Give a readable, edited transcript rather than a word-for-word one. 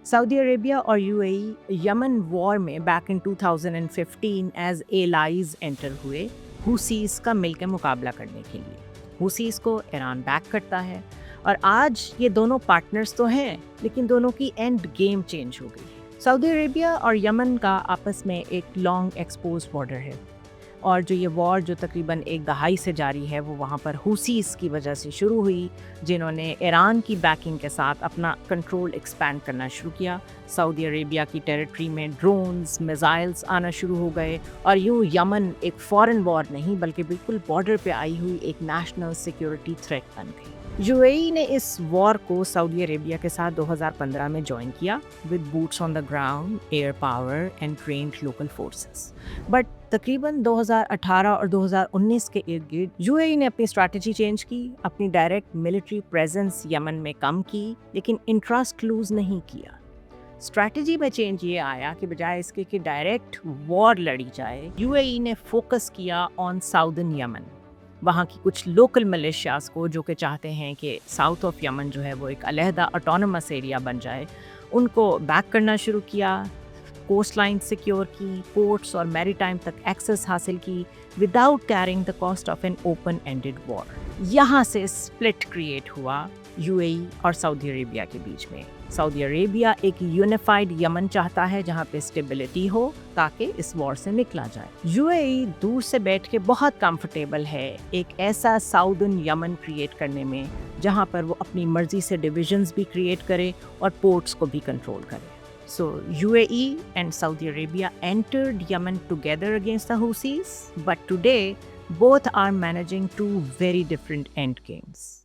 Saudi Arabia और UAE Yemen war में back in 2015 as allies enter हुए Houthis का मिलकर मुकाबला करने के लिए। हुसीस को ईरान बैक करता है और आज ये दोनों पार्टनर्स तो हैं, लेकिन दोनों की एंड गेम चेंज हो गई। सऊदी अरेबिया और यमन का आपस में एक लॉन्ग एक्सपोज बॉर्डर है और जो ये वॉर जो तकरीबन एक दहाई से जारी है वो वहाँ पर हुसीस की वजह से शुरू हुई, जिन्होंने ईरान की बैकिंग के साथ अपना कंट्रोल एक्सपैंड करना शुरू किया। सऊदी अरेबिया की टेरिटरी में ड्रोन्स, मिसाइल्स आना शुरू हो गए और यूँ यमन एक फॉरेन वॉर नहीं बल्कि बिल्कुल बॉर्डर पे आई हुई एक नेशनल सिक्योरिटी थ्रेट बन गई। यूएई ने इस वॉर को सऊदी अरेबिया के साथ 2015 में ज्वाइन किया with boots on the ground, air power and trained local forces. But तकरीबन 2018 और 2019 के इर्द गिर्द यूएई ने अपनी स्ट्रैटेजी चेंज की, अपनी डायरेक्ट मिलिट्री प्रेजेंस यमन में कम की, लेकिन इंटरेस्ट लूज नहीं किया। स्ट्रैटेजी में चेंज ये आया कि बजाय इसके कि डायरेक्ट वॉर लड़ी जाए, यूएई ने फोकस किया ऑन साउदर्न यमन। वहाँ की कुछ लोकल मिलिशियाज को जो कि चाहते हैं कि साउथ ऑफ यमन जो है वो एक अलहदा ऑटोनमस एरिया बन जाए, उनको बैक करना शुरू किया। कोस्ट लाइन सिक्योर की, पोर्ट्स और मैरीटाइम तक एक्सेस हासिल की without carrying the cost of an open ended war. यहाँ से स्प्लिट क्रिएट हुआ यूएई और सऊदी अरेबिया के बीच में। सऊदी अरेबिया एक यूनिफाइड यमन चाहता है जहाँ पे स्टेबिलिटी हो ताकि इस वॉर से निकला जाए। यूएई दूर से बैठ के बहुत कंफर्टेबल है एक ऐसा साउदर्न यमन क्रिएट करने में जहाँ पर वो अपनी मर्जी से डिविजन्स भी क्रिएट करे और पोर्ट्स को भी कंट्रोल करे। So UAE and Saudi Arabia entered Yemen together against the Houthis, but today both are managing two very different end games.